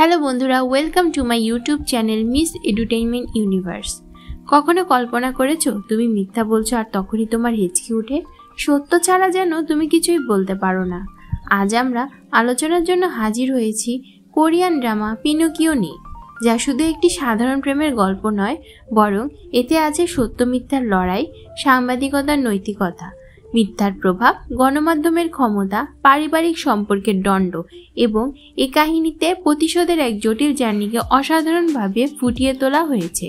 Hello বন্ধুরা, welcome to my YouTube channel miss edutainment universe. কখনো কল্পনা করেছো তুমি মিথ্যা বলছো আর তখনই তোমার হেঁচকি ওঠে? সত্য ছাড়া যেন তুমি কিছুই বলতে পারো না। আজ আমরা আলোচনার জন্য হাজির হয়েছি কোরিয়ান ড্রামা পিনোকিও নিয়ে, যা শুধু একটি সাধারণ প্রেমের গল্প নয়, বরং এতে আছে সত্য মিথ্যার লড়াই, সাংবাদিকতার নৈতিকতা, মিথ্যার প্রভাব, গণমাধ্যমের ক্ষমতা, পারিবারিক সম্পর্কের দণ্ড এবং এ কাহিনীতে প্রতিশোধের এক জটিল জার্নিকে অসাধারণভাবে ফুটিয়ে তোলা হয়েছে।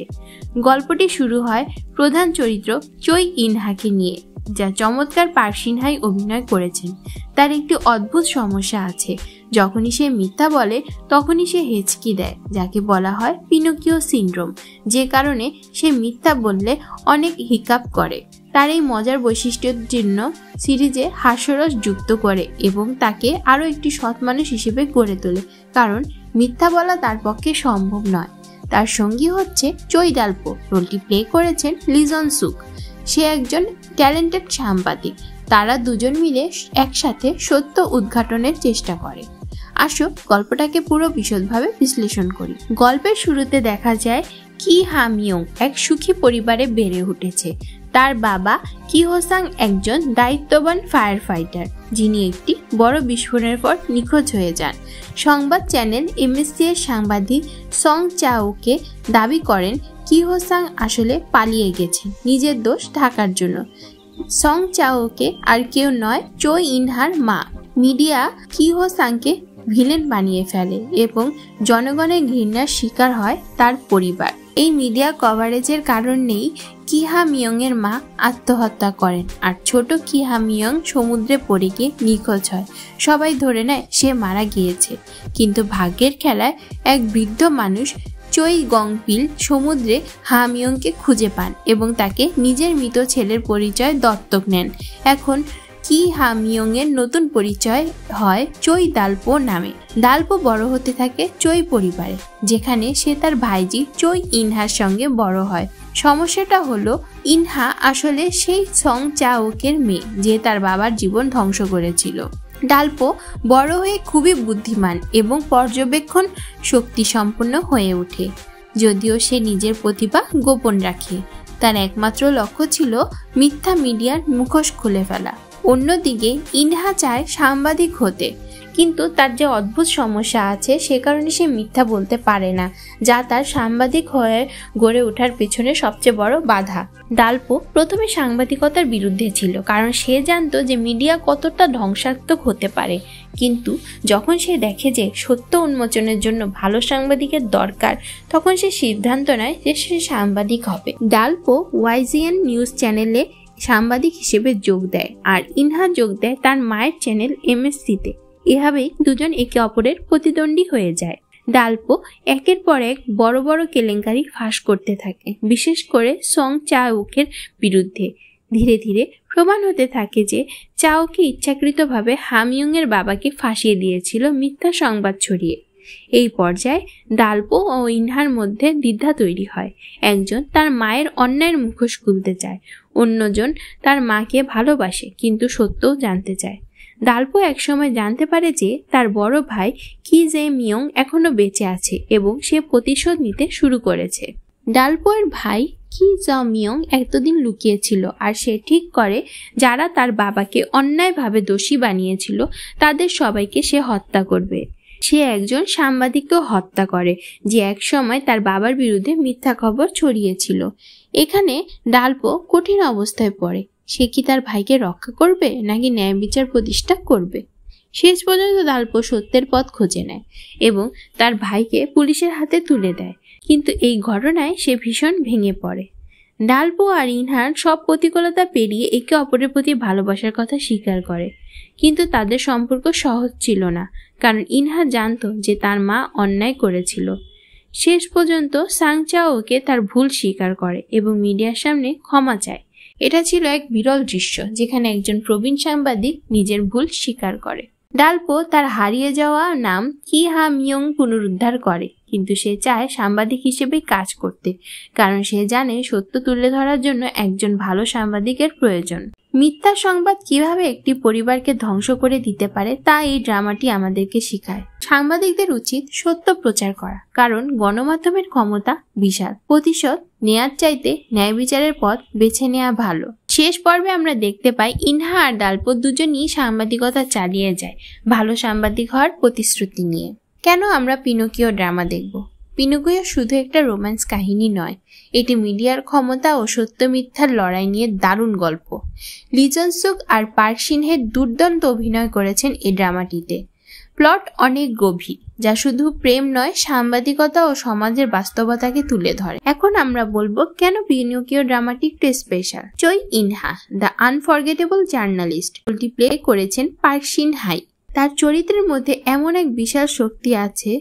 গল্পটি শুরু হয় প্রধান চরিত্র চৈ ইনহাকে নিয়ে, যা চমৎকার পার্ক সিনহাই অভিনয় করেছেন। তার একটি অদ্ভুত সমস্যা আছে, যখনই সে মিথ্যা বলে তখনই সে হেঁচকি দেয়, যাকে বলা হয় পিনোকিও সিনড্রোম, যে কারণে সে মিথ্যা বললে অনেক হিকাপ করে। তার এই মজার বৈশিষ্ট্যের জন্য সিরিজে হাস্যরস যুক্ত করে এবং তাকে আরও একটি সৎ মানুষ হিসেবে গড়ে তোলে, কারণ মিথ্যা বলা তার পক্ষে সম্ভব নয়। তার সঙ্গী হচ্ছে চৈ ডালপো, রোলটি প্লে করেছেন লি জন সুক। সে একজন ট্যালেন্টেড সাংবাদিক। তারা দুজন মিলে একসাথে সত্য উদ্ঘাটনের চেষ্টা করে। আসো গল্পটাকে পুরো বিশদভাবে বিশ্লেষণ করি। গল্পের শুরুতে দেখা যায় কি হা মিয়ং এক সুখী পরিবারে বেড়ে উঠেছে। তার বাবা কি হোসাং একজন দায়িত্ববান ফায়ার ফাইটার, যিনি একটি বড় বিস্ফোরণের পর নিখোঁজ হয়ে যান। সংবাদ চ্যানেল এমএসসি এর সাংবাদিক সং চাওকে দাবি করেন কি হোসাং আসলে পালিয়ে গেছেন নিজের দোষ ঢাকার জন্য। সং চাওকে আর কেউ নয়, চৈ ইনহার মা। মিডিয়া কি হোসাংকে ভিলেন বানিয়ে ফেলে এবং জনগণের ঘৃণার শিকার হয় তার পরিবার। এই মিডিয়া কভারেজের কারণেই কি হা মিয়ং এর মা আত্মহত্যা করেন আর ছোট কি হা মিয়ং সমুদ্রে পড়ে গিয়ে নিখোঁজ হয়। সবাই ধরে নেয় সে মারা গিয়েছে, কিন্তু ভাগ্যের খেলায় এক বৃদ্ধ মানুষ চৈ গংপিল সমুদ্রে হা মিয়ংকে খুঁজে পান এবং তাকে নিজের মৃত ছেলের পরিচয় দত্তক নেন। এখন কি হা মিয়ং এর নতুন পরিচয় হয় চৈ ডালপো নামে। ডালপো বড় হতে থাকে চৈ পরিবারে, যেখানে সে তার ভাইজি চৈ ইনহার সঙ্গে বড় হয়। সমস্যাটা হলো ইনহা আসলে সেই সং চাওকের মেয়ে, যে তার বাবার জীবন ধ্বংস করেছিল। ডালপো বড় হয়ে খুবই বুদ্ধিমান এবং পর্যবেক্ষণ শক্তি সম্পন্ন হয়ে ওঠে, যদিও সে নিজের প্রতিভা গোপন রাখে। তার একমাত্র লক্ষ্য ছিল মিথ্যা মিডিয়ার মুখোশ খুলে ফেলা। অন্যদিকে ইনহা চায় সাংবাদিক হতে, কিন্তু তার যে অদ্ভুত সমস্যা আছে সে কারণে সে মিথ্যা বলতে পারে না, যা তার সাংবাদিক হয়ে গড়ে ওঠার পেছনে সবচেয়ে বড় বাধা। ডালপো প্রথমে সাংবাদিকতার বিরুদ্ধে ছিল, কারণ সে জানতো যে মিডিয়া কতটা ধ্বংসাত্মক হতে পারে, কিন্তু যখন সে দেখে যে সত্য উন্মোচনের জন্য ভালো সাংবাদিকের দরকার, তখন সে সিদ্ধান্ত নেয় যে সে সাংবাদিক হবে। ডালপো ওয়াইজিএন নিউজ চ্যানেলে সাংবাদিক হিসেবে যোগ দেয় আর ইনহা যোগ দেয় তার মায়ের চ্যানেল এমএসসিতে। এভাবেই দুজন একে অপরের প্রতিদ্বন্দ্বী হয়ে যায়। ডালপো একের পর এক বড় বড় কেলেঙ্কারি ফাঁস করতে থাকে, বিশেষ করে সং চাওকের বিরুদ্ধে। ধীরে ধীরে প্রমাণ হতে থাকে যে চাওকে ইচ্ছাকৃতভাবে হামিয়ং এর বাবাকে ফাঁসিয়ে দিয়েছিল মিথ্যা সংবাদ ছড়িয়ে। এই পর্যায়ে ডালপো ও ইনহার মধ্যে দ্বিধা তৈরি হয়। একজন তার মায়ের অন্যায়ের মুখোশ খুলতে চায়, অন্যজন তার মাকে ভালোবাসে কিন্তু সত্যও জানতে চায়। ডালপো একসময় জানতে পারে যে তার বড় ভাই কি জে মিয়ং এখনো বেঁচে আছে এবং সে প্রতিশোধ নিতে শুরু করেছে। ডালপো এর ভাই কি জা মিয়ং এতদিন লুকিয়েছিল আর সে ঠিক করে যারা তার বাবাকে অন্যায়ভাবে দোষী বানিয়েছিল তাদের সবাইকে সে হত্যা করবে। সে একজন সাংবাদিককেও হত্যা করে, যে একসময় তার বাবার বিরুদ্ধে মিথ্যা খবর ছড়িয়েছিল। এখানে ডালপো কঠিন অবস্থায় পড়ে। সে কি তার ভাইকে রক্ষা করবে নাকি ন্যায় বিচার প্রতিষ্ঠা করবে? শেষ পর্যন্ত ডালপো সত্যের পথ খুঁজে নেয় এবং তার ভাইকে পুলিশের হাতে তুলে দেয়, কিন্তু এই ঘটনায় সে ভীষণ ভেঙে পড়ে। ডালপো আর ইনহার সব প্রতিকূলতা পেরিয়ে একে অপরের প্রতি ভালোবাসার কথা স্বীকার করে, কিন্তু তাদের সম্পর্ক সহজ ছিল না, কারণ ইনহা জানতো যে তার মা অন্যায় করেছিল। শেষ পর্যন্ত সাং চাওকে তার ভুল স্বীকার করে এবং মিডিয়ার সামনে ক্ষমা চায়। এটা ছিল এক বিরল দৃশ্য, যেখানে একজন প্রবীণ সাংবাদিক নিজের ভুল স্বীকার করে। ডালপো তার হারিয়ে যাওয়া নাম কি হা মিয়ং পুনরুদ্ধার করে, কিন্তু সে চায় সাংবাদিক হিসেবেই কাজ করতে, কারণ সে জানে সত্য তুলে ধরার জন্য একজন ভালো সাংবাদিকের প্রয়োজন। মিথ্যা সংবাদ কিভাবে একটি পরিবারকে ধ্বংস করে দিতে পারে তা এই ড্রামাটি আমাদেরকে শেখায়। সাংবাদিকদের উচিত সত্য প্রচার করা, কারণ গণমাধ্যমের ক্ষমতা বিশাল। প্রতিশোধ নেয়ার চাইতে ন্যায় বিচারের পথ বেছে নেওয়া ভালো। শেষ পর্বে আমরা দেখতে পাই ইনহা আর ডালপো দুজনই সাংবাদিকতা চালিয়ে যায়, ভালো সাংবাদিক হওয়ার প্রতিশ্রুতি নিয়ে। কেন আমরা পিনোকিও ড্রামা দেখব? পিনোকিও শুধু একটা রোম্যান্স কাহিনী নয়, এটি মিডিয়ার ক্ষমতা ও সত্য মিথ্যার লড়াই নিয়ে দারুণ গল্প। লি জন সুক আর পার্ক শিন হে দুর্দান্ত অভিনয় করেছেন এই ড্রামাটিতে। প্লট অনেক গভীর, যা শুধু প্রেম নয়, সাংবাদিকতা ও সমাজের বাস্তবতাকে তুলে ধরে। এখন আমরা বলবো কেন পিনোকিও ড্রামাটি একটু special. Choi Inha, the unforgettable journalist, রোলটি প্লে করেছেন পার্ক শিন হাই। তার চরিত্রের মধ্যে এমন এক বিশাল শক্তি আছে,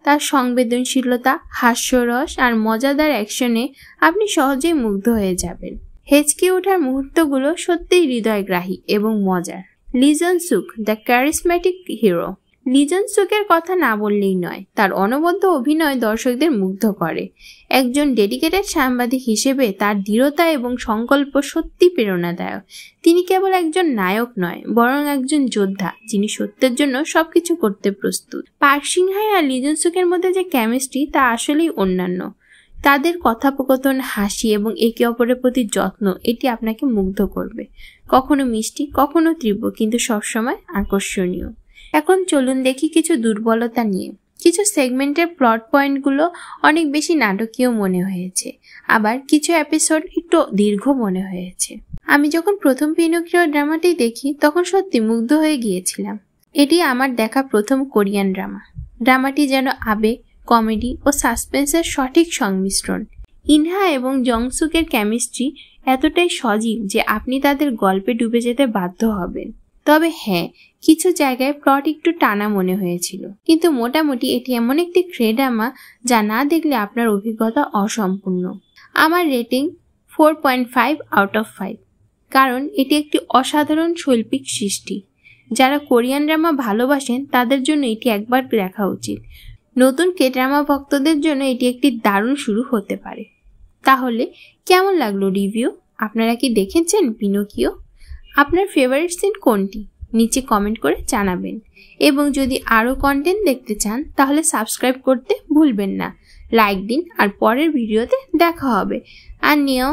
তার সংবেদনশীলতা, হাস্যরস আর মজাদার অ্যাকশনে আপনি সহজেই মুগ্ধ হয়ে যাবেন। হেঁচকে ওঠার মুহূর্তগুলো সত্যিই হৃদয়গ্রাহী এবং মজার। লি জন সুক, দ্য ক্যারিসম্যাটিক হিরো। লি জন সুকের কথা না বললেই নয়, তার অনবদ্য অভিনয় দর্শকদের মুগ্ধ করে। একজন ডেডিকেটেড সাংবাদিক হিসেবে তার দৃঢ়তা এবং সংকল্প সত্যি প্রেরণাদায়ক। তিনি কেবল একজন নায়ক নয়, বরং একজন যোদ্ধা, যিনি সত্যের জন্য সবকিছু করতে প্রস্তুত। পার্ক শিন হাই আর লি জন সুকের মধ্যে যে কেমিস্ট্রি, তা আসলেই অন্যান্য। তাদের কথোপকথন, হাসি এবং একে অপরের প্রতি যত্ন, এটি আপনাকে মুগ্ধ করবে। কখনো মিষ্টি, কখনো তীব্র, কিন্তু সবসময় আকর্ষণীয়। এখন চলুন দেখি কিছু দুর্বলতা নিয়ে। কিছু সেগমেন্টের প্লট পয়েন্টগুলো অনেক বেশি নাটকীয় মনে হয়েছে, আবার কিছু এপিসোড একটু দীর্ঘ মনে হয়েছে। আমি যখন প্রথম পিনোকিও ড্রামাটি দেখি তখন সত্যি মুগ্ধ হয়ে গিয়েছিলাম। এটি আমার দেখা প্রথম কোরিয়ান ড্রামা। ড্রামাটি যেন আবেগ, কমেডি ও সাসপেন্সের সঠিক সংমিশ্রণ। ইনহা এবং জংসুকের কেমিস্ট্রি এতটাই সজীব যে আপনি তাদের গল্পে ডুবে যেতে বাধ্য হবেন। তবে হ্যাঁ, কিছু জায়গায় প্লট একটু টানা মনে হয়েছিল, কিন্তু মোটামুটি এটি এমন একটি ড্রামা যা না দেখলে আপনার অভিজ্ঞতা অসম্পূর্ণ। আমার রেটিং 4.5 আউট অফ 5, কারণ এটি একটি অসাধারণ শৈল্পিক সৃষ্টি। যারা কোরিয়ান ড্রামা ভালোবাসেন তাদের জন্য এটি একবার দেখা উচিত। নতুন ড্রামা ভক্তদের জন্য এটি একটি দারুণ শুরু হতে পারে। তাহলে কেমন লাগলো রিভিউ? আপনারা কি দেখেছেন পিনোকিও? আপনার ফেভারিট সিন কোনটি? নিচে কমেন্ট করে জানাবেন। এবং যদি আরও কন্টেন্ট দেখতে চান তাহলে সাবস্ক্রাইব করতে ভুলবেন না। লাইক দিন, আর পরের ভিডিওতে দেখা হবে। আর নিও।